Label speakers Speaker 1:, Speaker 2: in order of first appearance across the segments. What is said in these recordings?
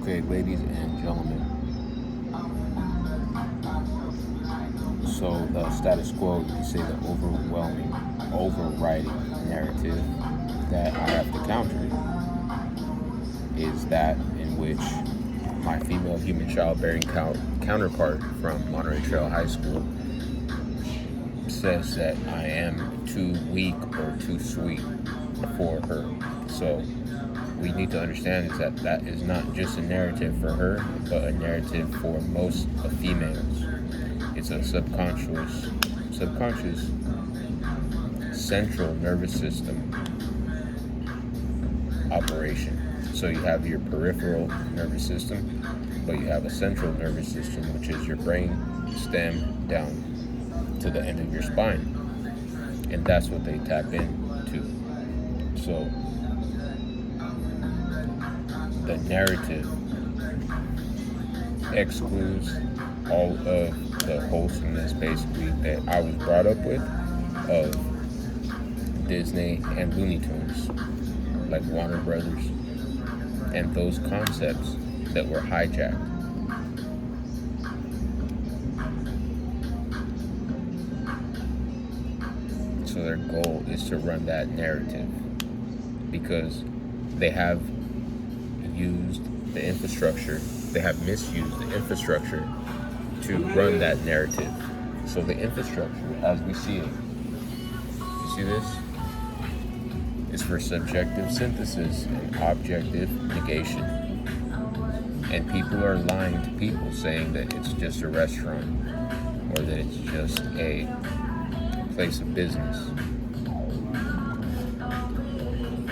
Speaker 1: Okay, ladies and gentlemen. So the status quo, you can say the overwhelming, overriding narrative that I have to counter is that in which my female human childbearing counterpart from Monterey Trail High School says that I am too weak or too sweet for her. So we need to understand is that that is not just a narrative for her, but a narrative for most of females. It's a subconscious central nervous system operation. So you have your peripheral nervous system, but you have a central nervous system, which is your brain stem down to the end of your spine. And that's what they tap into. So the narrative excludes all of the wholesomeness basically that I was brought up with of Disney and Looney Tunes, like Warner Brothers, and those concepts that were hijacked. So their goal is to run that narrative because they have used the infrastructure, they have misused the infrastructure to run that narrative. So the infrastructure, as we see it, you see this? Is for subjective synthesis and objective negation. And people are lying to people saying that it's just a restaurant or that it's just a place of business.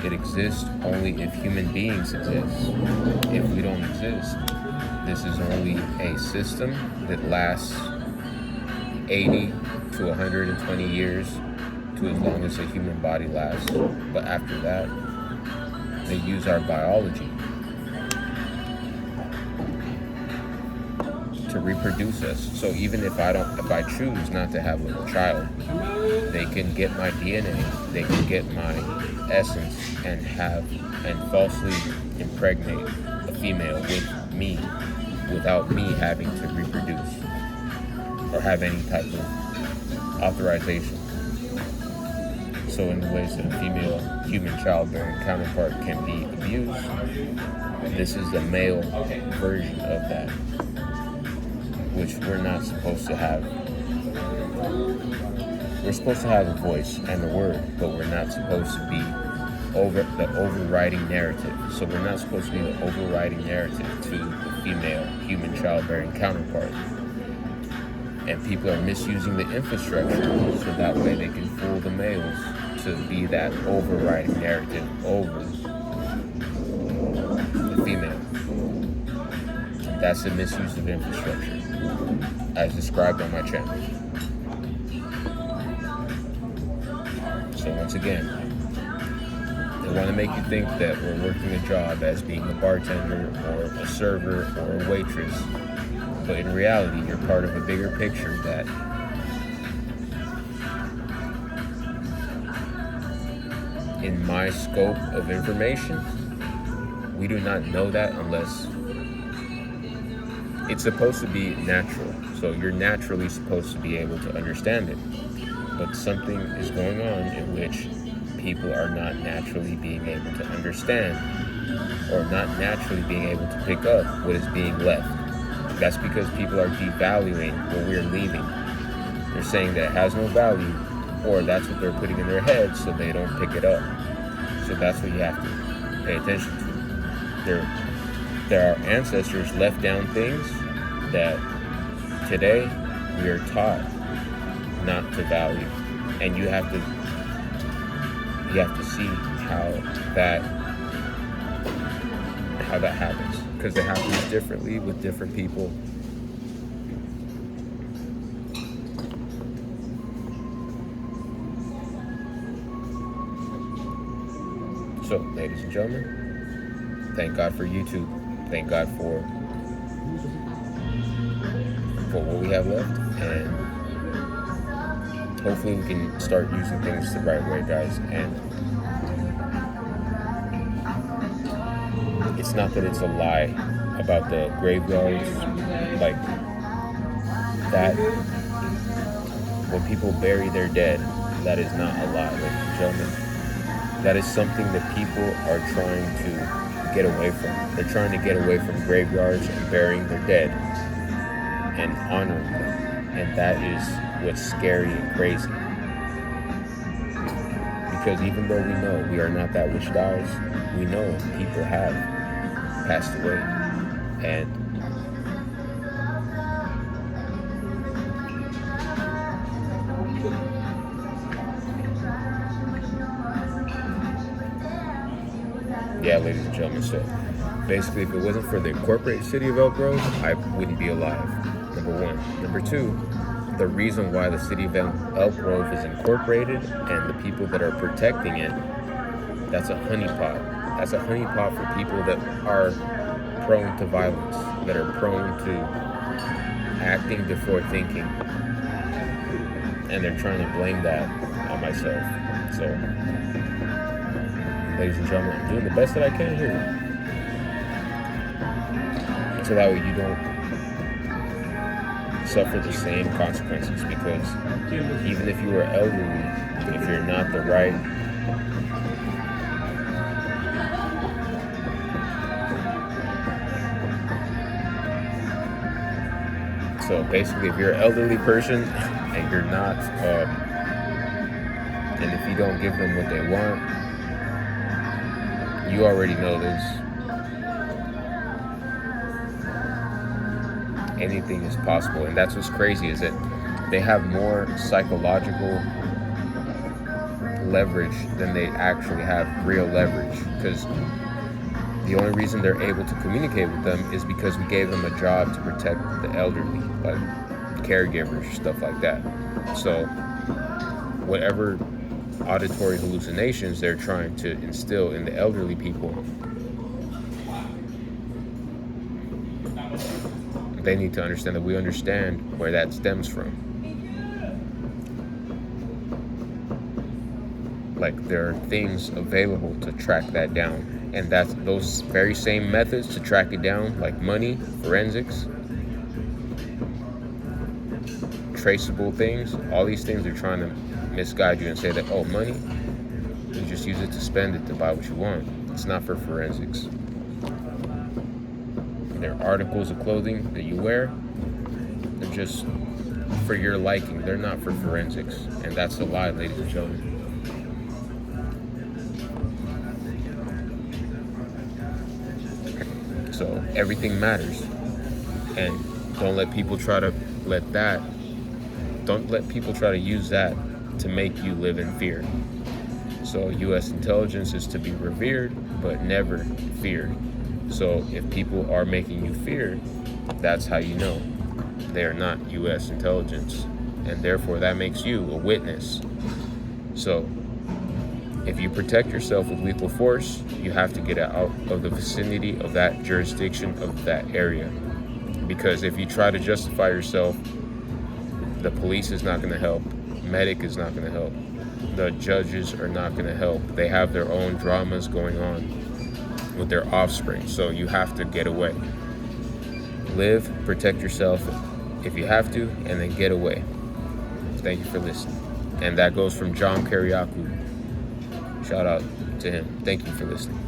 Speaker 1: It exists only if human beings exist. If we don't exist, this is only a system that lasts 80 to 120 years to as long as a human body lasts. But after that, they use our biology to reproduce us. So even if I choose not to have a child, they can get my DNA, they can get my essence and falsely impregnate a female with me without me having to reproduce or have any type of authorization. So in the ways that a female human childbearing counterpart can be abused, this is the male version of that, which we're not supposed to have. We're supposed to have a voice and a word, but we're not supposed to be the overriding narrative. So we're not supposed to be the overriding narrative to the female human childbearing counterpart. And people are misusing the infrastructure so that way they can fool the males to be that overriding narrative over the female. That's the misuse of infrastructure, as described on my channel. So once again, they want to make you think that we're working a job as being a bartender or a server or a waitress. But in reality, you're part of a bigger picture that in my scope of information, we do not know that unless it's supposed to be natural. So you're naturally supposed to be able to understand it. But something is going on in which people are not naturally being able to understand or not naturally being able to pick up what is being left. That's because people are devaluing what we're leaving. They're saying that it has no value, or that's what they're putting in their heads so they don't pick it up. So that's what you have to pay attention to. There are ancestors left down things that today we are taught not to value. And you have to see how that happens. Because it happens differently with different people. So, ladies and gentlemen, thank God for YouTube. Thank God for what we have left. And hopefully we can start using things the right way, guys. And it's not that it's a lie about the graveyards, like that. When people bury their dead, that is not a lie, ladies and gentlemen. That is something that people are trying to get away from. They're trying to get away from graveyards and burying their dead and honoring them. And that is what's scary and crazy. Because even though we know we are not that which dies, we know people have passed away. And yeah, ladies and gentlemen, so basically if it wasn't for the incorporated city of Elk Grove, I wouldn't be alive, number one. Number two, the reason why the city of Elk Grove is incorporated and the people that are protecting it, that's a honeypot. That's a honeypot for people that are prone to violence, that are prone to acting before thinking. And they're trying to blame that on myself. So, ladies and gentlemen, I'm doing the best that I can here. So that way you don't suffer the same consequences, because even if you are elderly, if you're not the right so basically if you're an elderly person and you're not and if you don't give them what they want, you already know this. Anything is possible, and that's what's crazy, is that they have more psychological leverage than they actually have real leverage, because the only reason they're able to communicate with them is because we gave them a job to protect the elderly, like caregivers, stuff like that. So whatever auditory hallucinations they're trying to instill in the elderly people, they need to understand that we understand where that stems from. Like, there are things available to track that down, and that's those very same methods to track it down, like money, forensics, traceable things. All these things are trying to misguide you and say that, oh, money, you just use it to spend it to buy what you want. It's not for forensics. They're articles of clothing that you wear. They're just for your liking. They're not for forensics. And that's a lie, ladies and gentlemen. So everything matters. And don't let people try to use that to make you live in fear. So U.S. intelligence is to be revered, but never feared. So if people are making you fear, that's how you know they are not U.S. intelligence. And therefore that makes you a witness. So if you protect yourself with lethal force, you have to get out of the vicinity of that jurisdiction, of that area. Because if you try to justify yourself, the police is not going to help. Medic is not going to help. The judges are not going to help. They have their own dramas going on with their offspring, so you have to get away. Live, protect yourself if you have to, and then get away. Thank you for listening. And that goes from John Kariakou. Shout out to him. Thank you for listening.